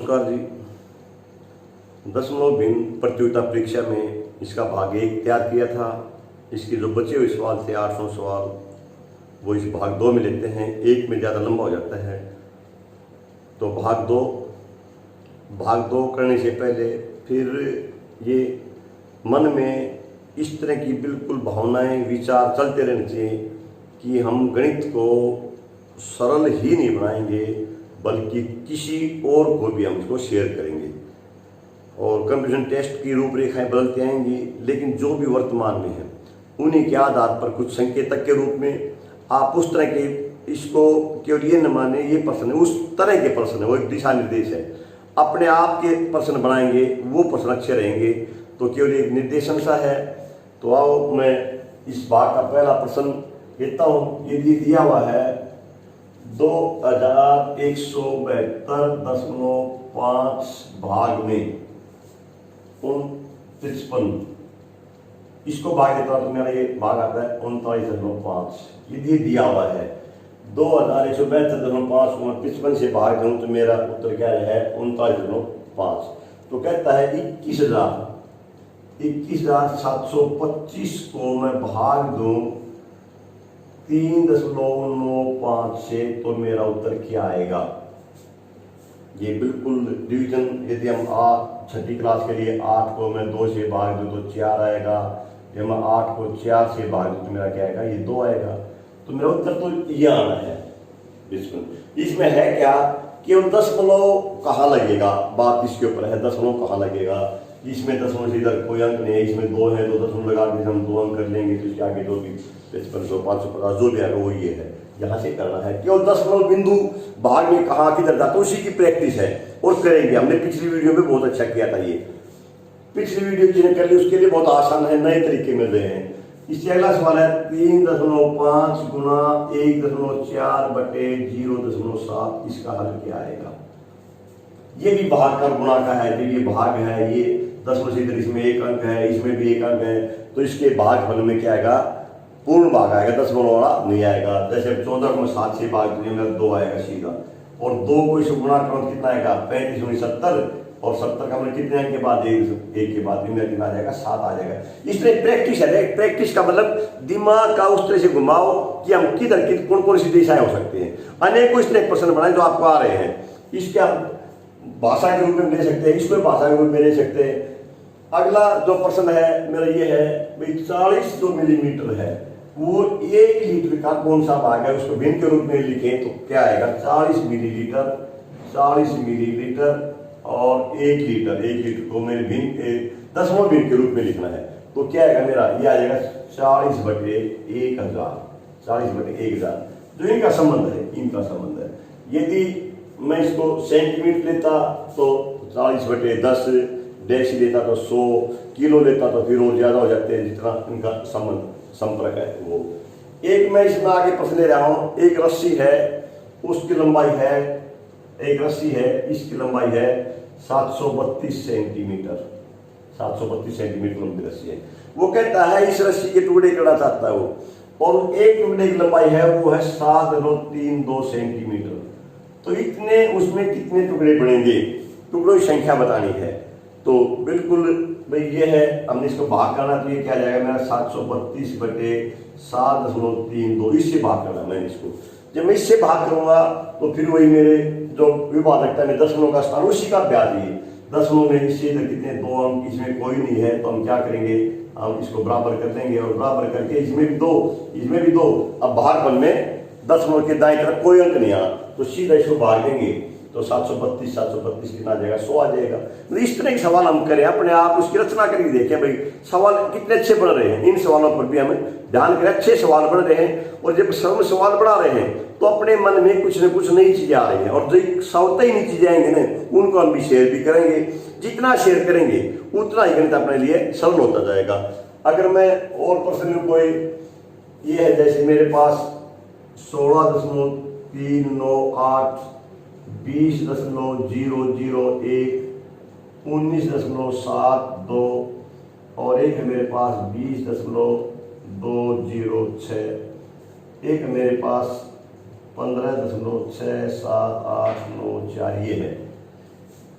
नमस्कार जी। दशमलव भिन्न प्रतियोगिता परीक्षा में इसका भाग 1 तैयार किया था। इसके जो बचे हुए सवाल थे 800 सवाल, वो इस भाग 2 में लेते हैं। एक में ज़्यादा लंबा हो जाता है, तो भाग दो करने से पहले फिर ये मन में इस तरह की बिल्कुल भावनाएं विचार चलते रहने चाहिए कि हम गणित को सरल ही नहीं बनाएंगे, बल्कि किसी और को भी हम इसको शेयर करेंगे। और कंप्यूटर टेस्ट की रूपरेखाएं बदलती आएंगी, लेकिन जो भी वर्तमान में है उन्हीं के आधार पर कुछ संकेतक के रूप में आप उस तरह के इसको केवल ये न माने ये प्रश्न है, उस तरह के प्रश्न है, वो एक दिशा निर्देश है। अपने आप के प्रश्न बनाएंगे, वो प्रश्न अच्छे रहेंगे, तो केवल एक निर्देशन सा है। तो आओ मैं इस भाग का पहला प्रश्न लेता हूँ। ये दिया हुआ है 2172.5 भाग में 53। इसको भाग देता हूँ तो मेरा ये भाग आता है 39.5। ये दिया हुआ है 2172.5 को 55 से भाग दूँ तो मेरा उत्तर क्या है 39.5। तो कहता है 21,725 को मैं भाग दूँ 3.95 से, तो मेरा उत्तर क्या आएगा। ये बिल्कुल डिवीजन, यदि हम 6ठी क्लास के लिए 8 को मैं 2 से भाग दूँ तो 4 आएगा। जब मैं 8 को 4 से भाग दूँ तो मेरा क्या आएगा, ये 2 आएगा। तो मेरा उत्तर तो ये आना है। इसमें है क्या, केवल दशमलव कहाँ लगेगा, बात इसके ऊपर है। दशमलव कहाँ लगेगा, इसमें दशमलव से इधर कोई अंक नहीं है, इसमें 2 है, 2 दशमलव लगा के हम 2 अंक कर लेंगे, तो इसके आगे जो भी 5500 550 जो भी आएगा वो ये है। यहाँ से करना है केवल दशमलव बिंदु भाग में कहाँ किधर जाता है, उसी की प्रैक्टिस है और करेंगे। हमने पिछली वीडियो में बहुत अच्छा किया था। ये पिछली वीडियो जिन्हें कर ली उसके लिए बहुत आसान है, नए तरीके मिल रहे हैं। इससे अगला सवाल है 3.5 गुना 1.4/0.7। इसका हल क्या आएगा। ये भी भाग का गुणा का है, ये भाग है, ये दशमलव से इधर इसमें 1 अंक है, इसमें भी 1 अंक है, तो इसके भागफल में क्या आएगा, पूर्ण भाग आएगा, दशमलव वाला नहीं आएगा। जैसे 14 को 7 से भाग देंगे 2 आएगा सीधा, और 2 को इसे गुणा करो तो कितना आएगा 35 70, और 70 का मतलब कितने अंक के बाद 1 के बाद कितना आ जाएगा 7 आ जाएगा। इस तरह प्रैक्टिस है। प्रैक्टिस का मतलब दिमाग का उस तरह से घुमाओ कि हम किधर कौन सी दिशाएं हो सकते हैं। अनेकों इस तरह प्रश्न बनाए जो आपको आ रहे हैं, इसके आप भाषा के रूप में ले सकते हैं, इसको भाषा के रूप में ले सकते हैं। अगला जो प्रश्न है मेरा ये है भाई 40 जो मिलीमीटर है वो 1 लीटर का कौन सा भाग है, उसको भिन्न के रूप में लिखें तो क्या आएगा 40 मिलीलीटर और 1 लीटर को मेरे भिन्न दशमलव भिन्न के रूप में लिखना है। तो क्या आएगा मेरा, ये आ जाएगा 40/1000। 40/1000 जो इनका संबंध है। यदि मैं इसको सेंटीमीटर लेता तो 40/10, डेसी लेता तो 100, किलो लेता तो फिर और ज्यादा हो जाते हैं जितना इनका संपर्क है वो। एक मैं इसमें आगे प्रश्न ले रहा हूं, एक रस्सी है, उसकी लंबाई है, एक रस्सी है, इसकी लंबाई है 732 सेंटीमीटर। 732 सेंटीमीटर लंबी रस्सी है। वो कहता है इस रस्सी के टुकड़े करना चाहता है वो, और एक टुकड़े की लंबाई है वो है 7.32 सेंटीमीटर। तो इतने उसमें कितने टुकड़े बनेंगे, टुकड़ों की संख्या बतानी है। तो बिल्कुल भाई ये है, हमने इसको भाग करना, तो ये क्या जाएगा मेरा 732/7.32, इससे भाग करना मैंने इसको। जब मैं इससे भाग करूंगा तो फिर वही मेरे जो विभाजकता में दशमलव का स्थान उसी का अभ्यास है। दशमलव में इससे इधर कितने 2 अंक, इसमें कोई नहीं है, तो हम क्या करेंगे, हम इसको बराबर कर देंगे, और बराबर करके इसमें भी 2, इसमें भी 2। अब भागफल में दशमलव के दाएं तरफ कोई अंक नहीं आना, तो सीधा इसको भाग देंगे तो 732 कितना आ जाएगा 100 आ जाएगा। मतलब इस तरह के सवाल हम करें, अपने आप उसकी रचना करके देखें भाई सवाल कितने अच्छे बन रहे हैं। इन सवालों पर भी हमें ध्यान करें, अच्छे सवाल बन रहे हैं। और जब सब सवाल बढ़ा रहे हैं तो अपने मन में कुछ न कुछ नई चीजें आ रही हैं, और जो सौते ही नई चीजें आएंगे ना उनको हम भी शेयर भी करेंगे। जितना शेयर करेंगे उतना ही गणित अपने लिए सरल होता जाएगा। अगर मैं और प्रश्न कोई ये है, जैसे मेरे पास 16.398, 20.001, 19.72, और एक है मेरे पास 20.206, एक है मेरे पास 15.6784 ये है।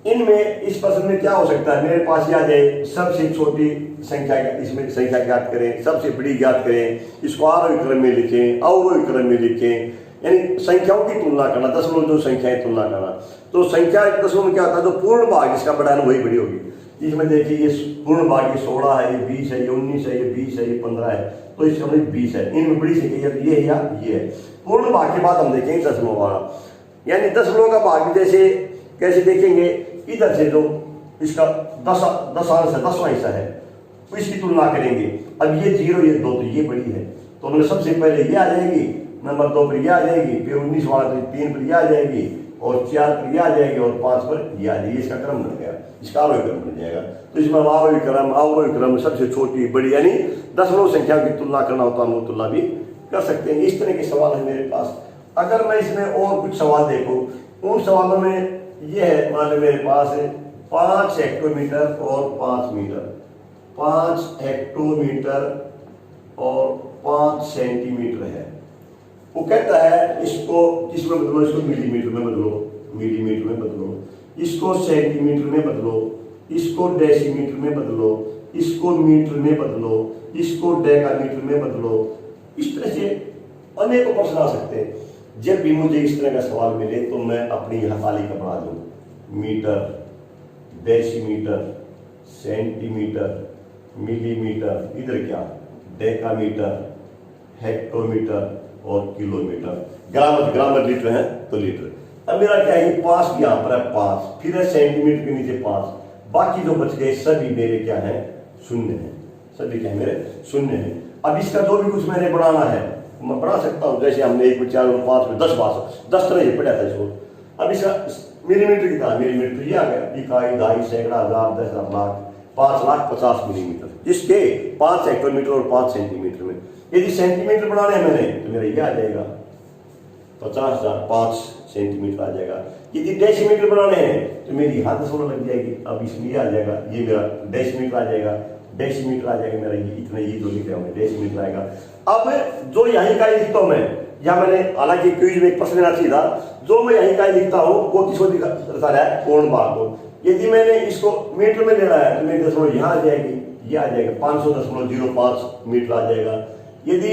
इनमें इस प्रश्न में क्या हो सकता है, मेरे पास याद है सबसे छोटी संख्या, इसमें संख्या ज्ञात करें, सबसे बड़ी ज्ञात करें, इसको आरोही क्रम में लिखें, अवरोही क्रम में लिखें, यानी संख्याओं की तुलना करना, दशमलव जो संख्याएं तुलना करना। तो संख्या दशमलव में क्या होता है, जो पूर्ण भाग जिसका बड़ा है वही बड़ी होगी। इसमें देखिए ये पूर्ण भाग ये 16 है, ये 20 है, ये 19 है, ये 20 है, ये 15 है, तो इसका मतलब 20 है। इनमें बड़ी संख्या ये है या ये है। पूर्ण भाग के बाद हम देखेंगे दशमलव वाला, यानी दशमलव का भाग जैसे कैसे देखेंगे, इधर से जो इसका दशांश है, 10वां हिस्सा है, तो इसकी तुलना करेंगे। अब ये 0 ये 2 तो ये बड़ी है, तो मतलब सबसे पहले ये आ जाएगी, नंबर 2 पर ये आ जाएगी, फिर 19 वाला तो 3 पर ये आ जाएगी, और 4 पर ये आ जाएगी, और 5 पर ये आ जाएगी। इसका क्रम बन गया, इसका आरोही क्रम बन जाएगा। तो इसमें आरोही क्रम, अवरोही क्रम, सबसे छोटी बड़ी, यानी दशमलव संख्या की तुलना करना होता है, हम वो तुलना भी कर सकते हैं। इस तरह के सवाल है मेरे पास। अगर मैं इसमें और कुछ सवाल देखूं, उन सवालों में ये है, मान लो मेरे पास है 5 हेक्टोमीटर और 5 मीटर, 5 हेक्टोमीटर और 5 सेंटीमीटर है। वो कहता है इसको किसमें बदलो, इसको मिलीमीटर में बदलो, मिलीमीटर में बदलो, इसको सेंटीमीटर में बदलो, इसको डेसीमीटर में बदलो, इसको मीटर में बदलो, इसको डेकामीटर में बदलो। इस तरह से अनेकों प्रश्न आ सकते हैं। जब भी मुझे इस तरह का सवाल मिले तो मैं अपनी यहाँ तालिका बना दूँ, मीटर, डेसीमीटर, सेंटीमीटर, मिलीमीटर, इधर क्या डेकामीटर, हेक्टोमीटर और किलोमीटर। ग्रामर लीटर है तो लीटर। अब मेरा क्या है, 5 यहाँ पर है 5, फिर है सेंटीमीटर के नीचे 5, बाकी जो बच गए सभी मेरे क्या है, शून्य है, सभी क्या है मेरे शून्य है। अब इसका जो भी कुछ मैंने बढ़ाना है मैं बढ़ा सकता हूँ, जैसे हमने 1 4 और 5 में 10 तरह से पढ़ा था इसको। अब इसका मिलीमीटर कितना, मिलीमीटर ये आ गया, इकाई, दहाई, सैकड़ा, हजार, 10 लाख, 5,50,000 मिलीमीटर, जिसके 5 हेक्टोमीटर और 5 सेंटीमीटर में। यदि सेंटीमीटर बढ़ाने हैं मैंने तो मेरा ये आ जाएगा 50,000, 5 सेंटीमीटर आ जाएगा। यदि डेसीमीटर बनाने हैं तो मेरी हाथ दशमलव लग जाएगी, अब इसमें आ जाएगा, ये मेरा डेसीमीटर आ जाएगा, डेसीमीटर आ जाएगा मेरा, ये इतना, ये जो लिख रहा हूँ डेसीमीटर आएगा। अब जो यहीं का लिखता हूँ मैं, या मैंने हालांकि क्विज में एक प्रश्न लेना चाहिए था, जो मैं यहीं का लिखता हूँ वो किसको दिखा रहा है, पूर्ण भाग को। यदि मैंने इसको मीटर में लेना है तो मेरी दशमलव यहाँ आ जाएगी, ये आ जाएगा 500.05 मीटर आ जाएगा। यदि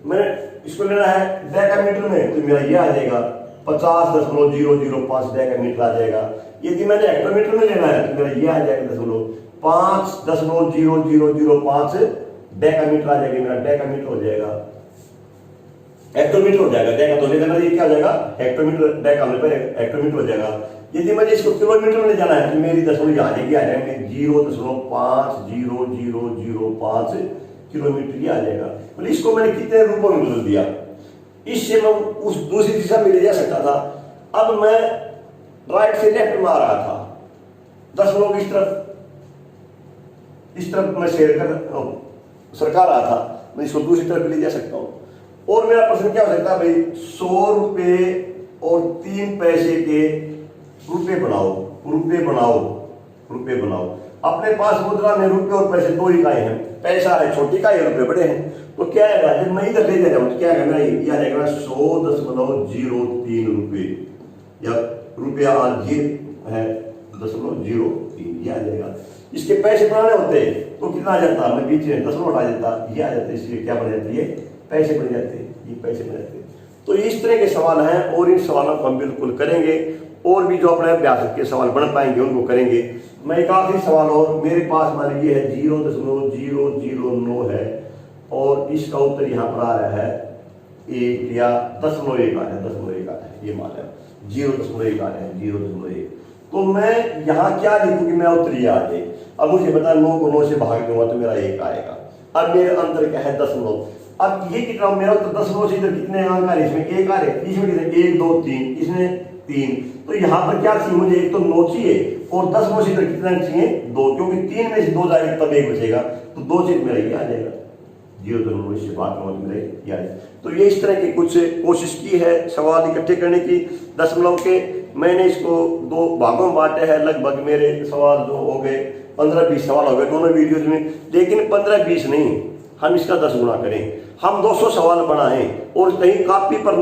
मैंने इसको लेना है डेकामीटर में तो मेरा ये आ जाएगा 50.005 डेकामीटर आ जाएगा। यदि मैंने हेक्टोमीटर में लेना है तो मेरा ये आ जाएगा 5.0005 डेकामीटर आ जाएगा, मेरा डेकामीटर हो जाएगा, हेक्टोमीटर हो जाएगा, डेका तो लेना ये क्या हो जाएगा, हेक्टोमीटर, डेकामीटर हेक्टोमीटर हो जाएगा। यदि मुझे इसको किलोमीटर में जाना है तो मेरी दशमलव यहाँ आ जाएंगे 0.5005 किलोमीटर ही आ जाएगा। तो इसको मैंने कितने रूपों में बदल दिया, इससे मैं उस दूसरी दिशा में ले जा सकता था। अब मैं राइट से लेफ्ट में आ रहा था, दशमलव इस तरफ मैं शेयर कर सरका रहा था, मैं इसको दूसरी तरफ ले जा सकता हूँ। और मेरा प्रश्न क्या हो सकता है भाई, 100 रुपये और 3 पैसे के रुपये बनाओ। अपने पास मुद्रा में रुपये और पैसे 2 इकाई हैं, पैसा है छोटी इकाई है, रुपये बड़े हैं, तो क्या है जब मैं इधर ले जाऊँ तो क्या है, यह आ जाएगा 100.03 रुपये, या रुपया ये है 0.03, यह आ जाएगा। इसके पैसे बनाने होते तो कितना आ जाता, मैं बीच में दशमलव हटा देता, ये आ जाता, इसलिए क्या बन जाती है, पैसे बन जाते, ये पैसे बन जाते। तो इस तरह के सवाल हैं और इन सवालों को हम बिल्कुल करेंगे, और भी जो अपने अभ्यास के सवाल बन पाएंगे उनको करेंगे। मैं एक आखिरी सवाल और मेरे पास मान लीजिए है 0.009 है, और इसका उत्तर यहाँ पर आ रहा है 1 या 0.1 आ रहा है, 0.1 आ रहा है, ये मान लिया 0.1 आ रहा है, 0.1। तो मैं यहाँ क्या लिखूँ कि मेरा उत्तर ये आ जाए। अब मुझे बता 9 को 9 से भाग दूंगा तो मेरा 1 आएगा। अब मेरे अंतर क्या है, दशमलव। अब ये कितना, मेरा उत्तर दशमलव से इधर कितने अंक आ रहे, इसमें 1 आ रहे, इसमें कितने 1 2 3, इसमें 3। तो यहाँ पर क्या चाहिए मुझे, एक तो 9 चाहिए, और दशमलव से इधर कितने अंक चाहिए 2, क्योंकि 3 में से 2 जाएगा तब 1 बचेगा, तो 2 से मेरा ये आ जाएगा, 0.9 से भाग दूंगा तो मेरा ये आ जाएगा। तो ये इस तरह की कुछ कोशिश की है सवाल इकट्ठे करने की दशमलव के। मैंने इसको 2 भागों में बांटे हैं, लगभग मेरे सवाल जो हो गए 15-20 सवाल हो गए दोनों वीडियोज में, लेकिन 15-20 नहीं, हम इसका 10 गुना करें। हम 200 सवाल बनाएं और कहीं कॉपी पर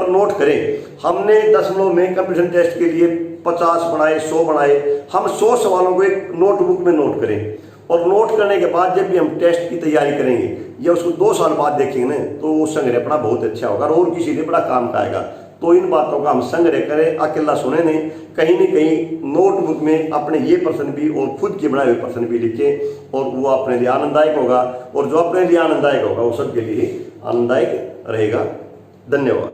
नोट करें। हमने दशमलव में कंपटीशन टेस्ट के लिए 50 बनाए, 100 बनाए, हम 100 सवालों को एक नोटबुक में नोट करें और नोट करने के बाद जब भी हम टेस्ट की तैयारी करेंगे या उसको 2 साल बाद देखेंगे ना, तो वो संग्रह अपना बहुत अच्छा होगा और किसी ने बड़ा काम का आएगा। तो इन बातों का हम संग्रह करें, अकेला सुने नहीं, कहीं न कहीं नोटबुक में अपने ये प्रश्न भी और खुद के बनाए हुए प्रश्न भी लिखें और वो अपने लिए आनंददायक होगा और जो अपने लिए आनंददायक होगा वो सबके लिए आनंददायक रहेगा। धन्यवाद।